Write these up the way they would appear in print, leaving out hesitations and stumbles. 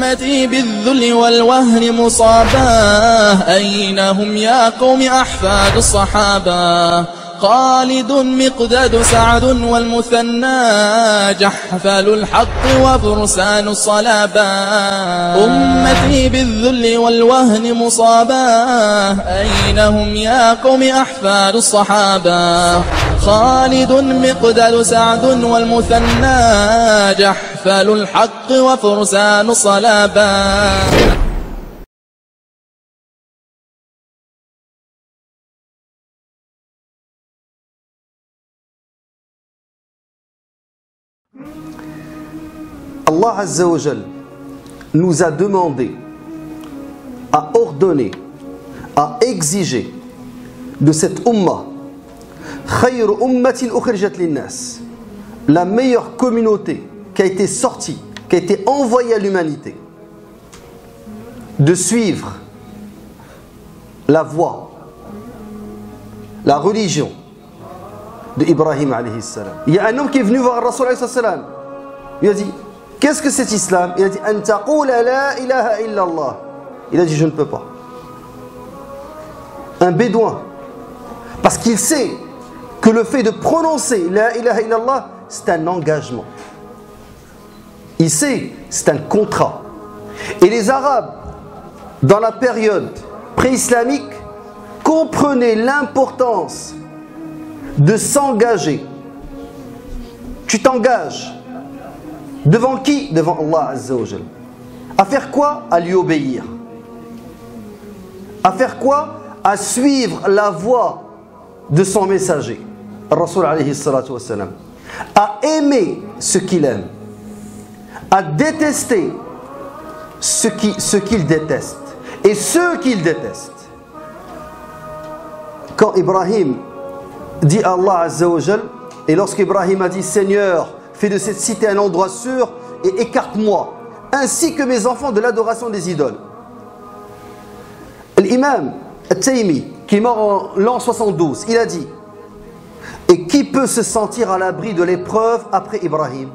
أمتي بالذل والوهن مصاباه، أين هم يا قوم أحفاد الصحابة؟ خالد مقداد سعد والمثنى، جحفل الحق وفرسان الصلابة. أمتي بالذل والوهن مصاباه، أين هم يا قوم أحفاد الصحابة؟ خالد مقداد سعد والمثنى، جحفل الحق وفرسان الصلابة. Allah Azza wa Jal nous a demandé, a ordonné, a exigé de cette ummah, khayr ummatin ukhrijat linnas, la meilleure communauté qui a été sortie, qui a été envoyée à l'humanité, de suivre la voie, la religion de Ibrahim alayhi salam. Il y a un homme qui est venu voir Rasul alayhi salam. Il a dit, qu'est-ce que c'est l'islam? Il a dit, An taqula la ilaha illallah. Il a dit, je ne peux pas. Un bédouin. Parce qu'il sait que le fait de prononcer la ilaha illallah, c'est un engagement. Il sait, c'est un contrat. Et les Arabes, dans la période pré-islamique, comprenaient l'importance de s'engager. Tu t'engages. Devant qui? Devant Allah Azza wa Jal. À faire quoi? À lui obéir. À faire quoi? À suivre la voie de son messager, Rasul alayhi salatu wassalam. À aimer ce qu'il aime. À détester ce qu'il déteste. Et ceux qu'il déteste. Quand Ibrahim dit à Allah Azza wa Jal, et lorsqu'Ibrahim a dit, Seigneur, fais de cette cité un endroit sûr et écarte-moi, ainsi que mes enfants, de l'adoration des idoles. L'imam Al-Taymi, qui est mort en l'an 72, il a dit, et qui peut se sentir à l'abri de l'épreuve après Ibrahim?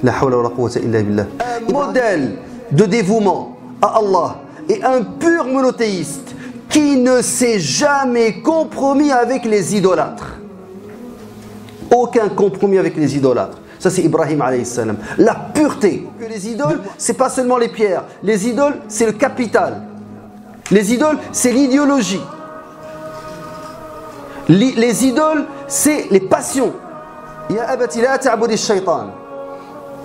La hawla wa la quwwata illa billah. Un modèle de dévouement à Allah et un pur monothéiste qui ne s'est jamais compromis avec les idolâtres. Aucun compromis avec les idolâtres. Ça c'est Ibrahim alayhi salam. La pureté. Que les idoles, c'est pas seulement les pierres. Les idoles, c'est le capital. Les idoles, c'est l'idéologie. Les idoles, c'est les passions. Ya abati la ta'budi shaytan.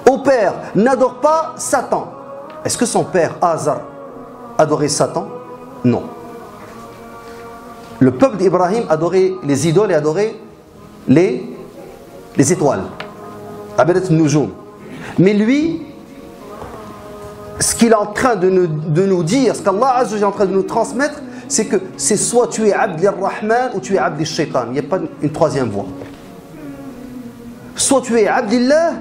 Au père, n'adore pas Satan. Est-ce que son père, Azar, adorait Satan? Non. Le peuple d'Ibrahim adorait les idoles et adorait les étoiles. Abadat Nujum. Mais lui, ce qu'il est en train de nous dire, ce qu'Allah Azza wa Jalla est en train de nous transmettre, c'est que c'est soit tu es Abd al-Rahman ou tu es Abd al-Shaytan. Il n'y a pas une troisième voie. Soit tu es Abdillah,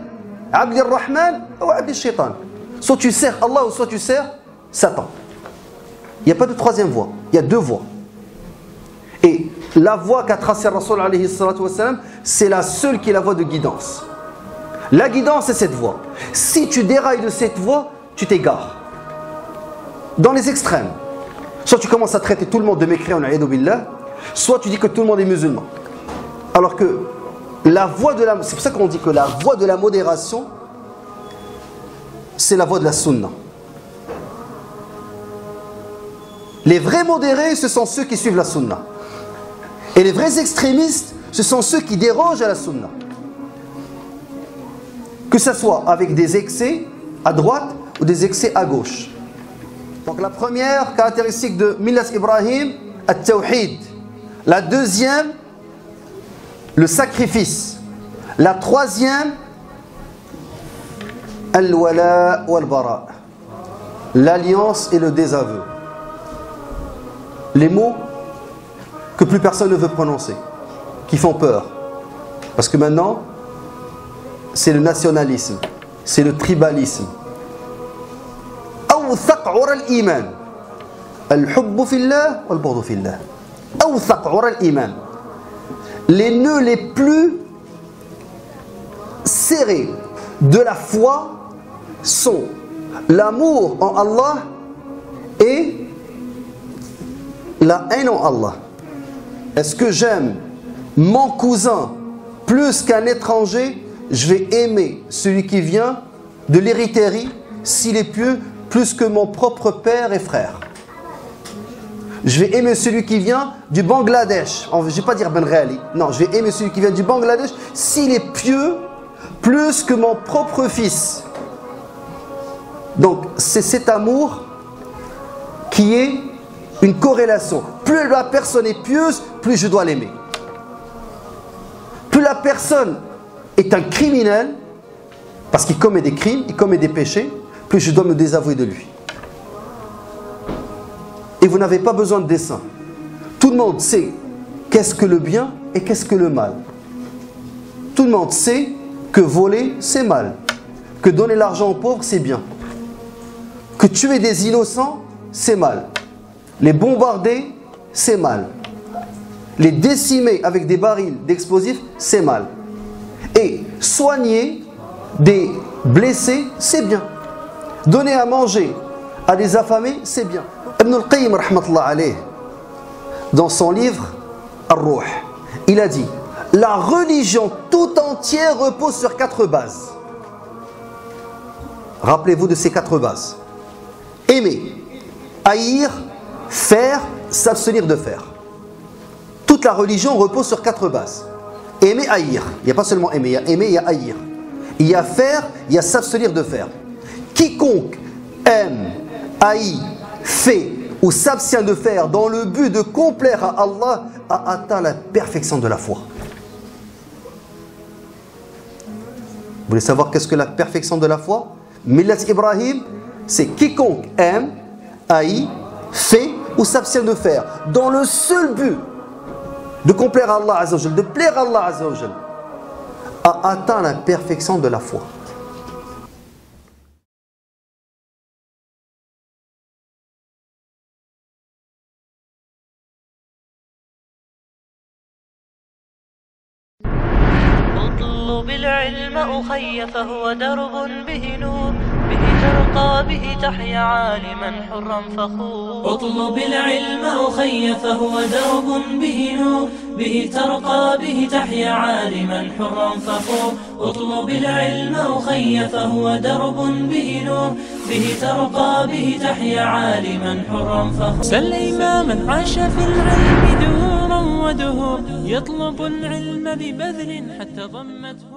Abd al-Rahman ou Abd al-Shaytan. Soit tu sers Allah ou soit tu sers Satan. Il n'y a pas de troisième voie. Il y a deux voies. Et la voie qu'a tracée Rasul alayhi salatu wassalam, c'est la seule qui est la voie de guidance. La guidance, c'est cette voie. Si tu dérailles de cette voie, tu t'égares. Dans les extrêmes. Soit tu commences à traiter tout le monde de mécréant, soit tu dis que tout le monde est musulman. Alors que la voie de la... C'est pour ça qu'on dit que la voie de la modération, c'est la voie de la sunna. Les vrais modérés, ce sont ceux qui suivent la sunna. Et les vrais extrémistes, ce sont ceux qui dérogent à la sunna. Que ce soit avec des excès à droite ou des excès à gauche. Donc la première caractéristique de Millat Ibrahim, at-tawhid. La deuxième, le sacrifice. La troisième, al-wala wal-bara. L'alliance et le désaveu. Les mots que plus personne ne veut prononcer, qui font peur. Parce que maintenant, c'est le nationalisme, c'est le tribalisme. أوثق عرى الإيمان الحب في الله والبغض في الله. أوثق عرى الإيمان. Les nœuds les plus serrés de la foi sont l'amour en Allah et la haine en Allah. Est-ce que j'aime mon cousin plus qu'un étranger? Je vais aimer celui qui vient de l'Érythrée, s'il est pieux, plus que mon propre père et frère. Je vais aimer celui qui vient du Bangladesh. Je ne vais pas dire Ben Ghali. Non, je vais aimer celui qui vient du Bangladesh s'il est pieux, plus que mon propre fils. Donc, c'est cet amour qui est une corrélation. Plus la personne est pieuse, plus je dois l'aimer. Plus la personne est un criminel, parce qu'il commet des crimes, il commet des péchés, plus je dois me désavouer de lui. Et vous n'avez pas besoin de dessin. Tout le monde sait qu'est-ce que le bien et qu'est-ce que le mal. Tout le monde sait que voler, c'est mal. Que donner l'argent aux pauvres, c'est bien. Que tuer des innocents, c'est mal. Les bombarder, c'est mal. Les décimer avec des barils d'explosifs, c'est mal. Et soigner des blessés, c'est bien. Donner à manger à des affamés, c'est bien. Ibn al-Qayyim, rahmatullah alayh, dans son livre Ar-Ruh, il a dit: la religion tout entière repose sur 4 bases. Rappelez-vous de ces 4 bases. Aimer, haïr, faire, s'abstenir de faire. Toute la religion repose sur 4 bases. Aimer, haïr. Il n'y a pas seulement aimer, il y a aimer, il y a haïr. Il y a faire, il y a s'abstenir de faire. Quiconque aime, haït, fait ou s'abstient de faire dans le but de complaire à Allah a atteint la perfection de la foi. Vous voulez savoir qu'est-ce que la perfection de la foi? Millat Ibrahim, c'est quiconque aime, haït, fait ou s'abstient de faire dans le seul but de complaire à Allah Azza wa Jal, de plaire à Allah Azza wa Jal, a atteint la perfection de la foi. اطلب العلم أخي فهو درب به نور به ترقى به تحيا عالما حرا فخور. اطلب العلم أخي فهو درب به نور به ترقى به تحيا عالما حرا فخور. اطلب العلم أخي فهو درب به نور به ترقى به تحيا عالما حرا فخور. سل إماما عاش في العلم دهورا ودهور يطلب العلم ببذل حتى ضمته